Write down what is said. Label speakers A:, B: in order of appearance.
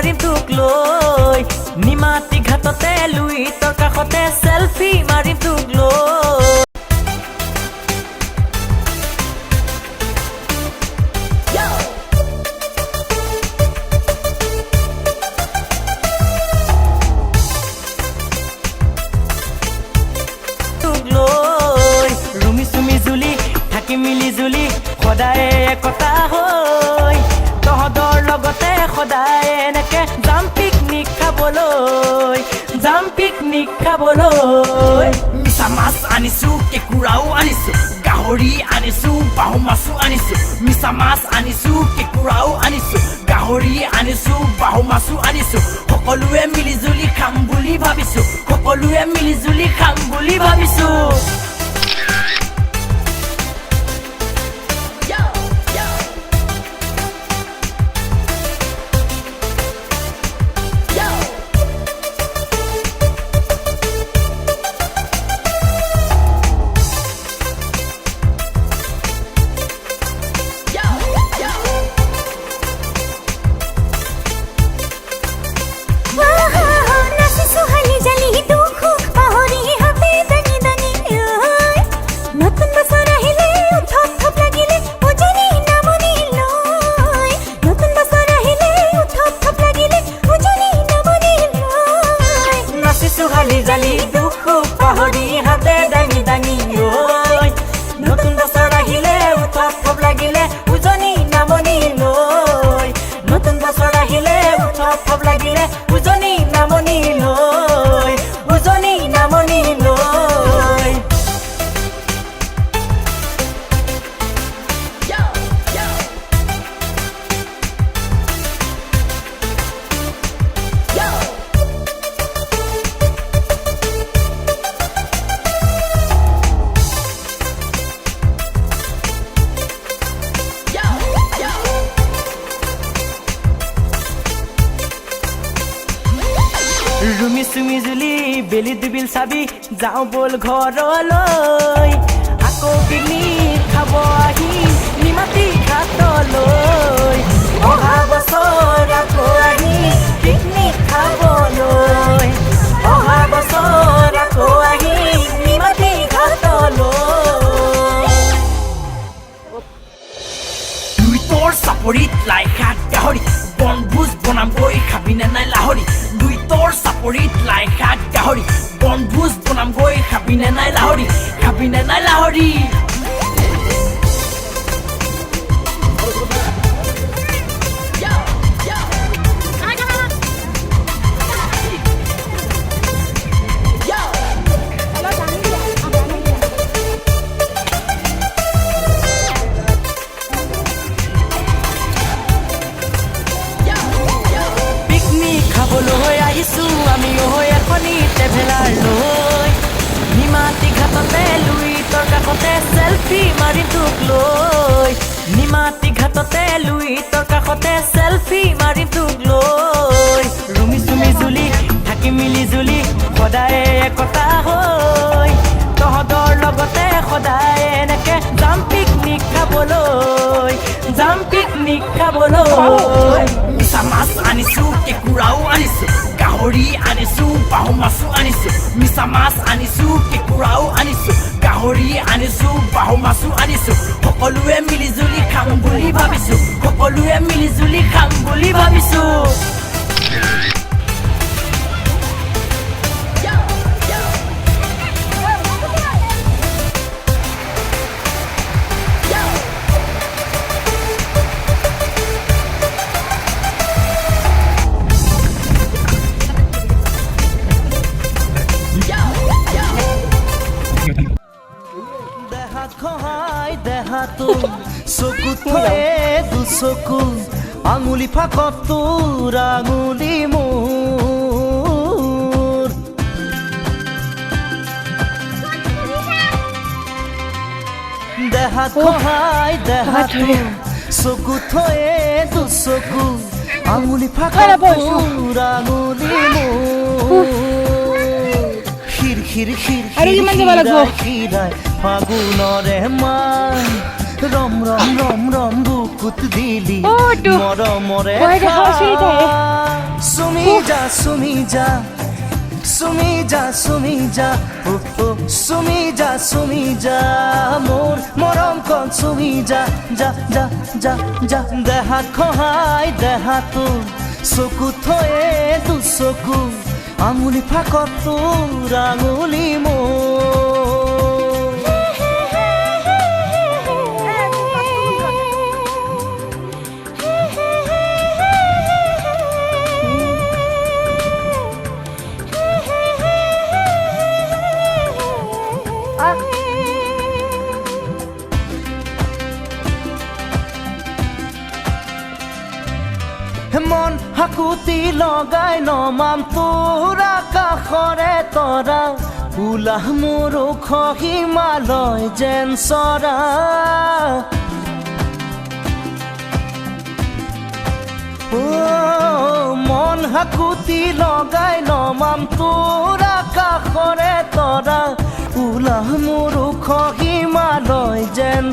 A: মাৰিম তোক লৈ নিমাতি ঘাটতে লুই তোৰ কাষতে সেলফি মাৰিম তোক লৈ মিলি জুলি সদায় একতা হৈ তহঁতৰ লগতে সদায় এনেকে যাম পিকনিক খাবলৈ
B: মিছা মাছ আনিছো কেঁকুৰাও আনিছো গাহৰি আনিছো বাহু মাছো আনিছো মিছা মাছ আনিছো কেঁকুৰাও আনিছো গাহৰি আনিছো বাহু মাছো আনিছো সকলোৱে মিলি জুলি খাম বুলি ভাবিছো
A: জালি দুখ পাহৰি হাতে দাঙি দাঙি নতুন বছৰ আহিলে উৎসৱ খুব লাগিলে উজনি নামনি লৈ নতুন বছৰ আহিলে উৎসৱ খুব লাগিলে উজনি নামনি লৈ ৰুমি চুমি জুলি বেলি দুবিল চাবি যাওঁ বল ঘৰলৈ আকৌ পিকনিক খাব আহি নিমাতি ঘাটলৈ অহা বছৰ আকৌ আহি পিকনিক খাবলৈ অহা বছৰ আকৌ আহি নিমাতি ঘাটলৈ
B: দুই তোৰ চাপৰিত লাই শাক গাহৰি বনভোজ বনামগৈ খাবিনে নাই লাহৰি দুই তোৰ চাপৰিত লাই শাক গাহৰি বনভোজ বনামগৈ খাবিনে নাই লাহৰি আমি এখনি ট্ৰেভেলাৰ লৈ নিমাতি ঘাটতে লুই তোৰ কাষতে সেলফি মাৰিম তোক লৈ নিমাতি ঘাটতে লুই তোৰ কাষতে সেলফি মাৰিম তোক লৈ ৰুমি চুমি জুলি থাকি মিলি জুলি সদায় একতা হৈ তহঁতৰ লগতে সদায় এনেকে যাম পিকনিক খাবলৈ মিছা মাছ আনিছো কেঁকুৰাও আনিছো গাহৰি আনিছো বাহু মাছো আনিছো মিছা মাছ আনিছো কেঁকুৰাও আনিছো গাহৰি আনিছো বাহু মাছো আনিছো সকলোৱে মিলি জুলি খাম বুলি ভাবিছো
A: চকুত থয়ে দুচকু আঙুলি ফাকত তোৰ আঙুলি মোৰ দেহাত খহাই দেহাত চকুত থয়ে দুচকু আঙুলি ফাকত তোৰ আঙুলি মোৰ খিৰ খিৰ খিৰ খিৰাই ফাগুনৰে মাহ
B: ৰম ৰম ৰম ৰম বুকুত দিলি
C: এইটো
B: মৰমৰে
C: মই দেখাইছিলি তাই।
B: চুমি যা চুমি যা চুমি যা চুমি যা চুমি যা চুমি যা মোৰ মৰম কণ চুমি যা যা যা যা যা দেহাত খহাই দেহাতো চকু থয়ে দুচকু আঙুলি ফাকত তোৰ আঙুলি মোৰ মন হাকুতি লগাই নমাম তোৰ আকাশৰে তৰা উলাহ মোৰ ওখ হিমালয় যেন চৰা মন হাকুতি লগাই নমাম তোৰ আকাশৰে তৰা উলাহ মোৰ ওখ হিমালয় যেন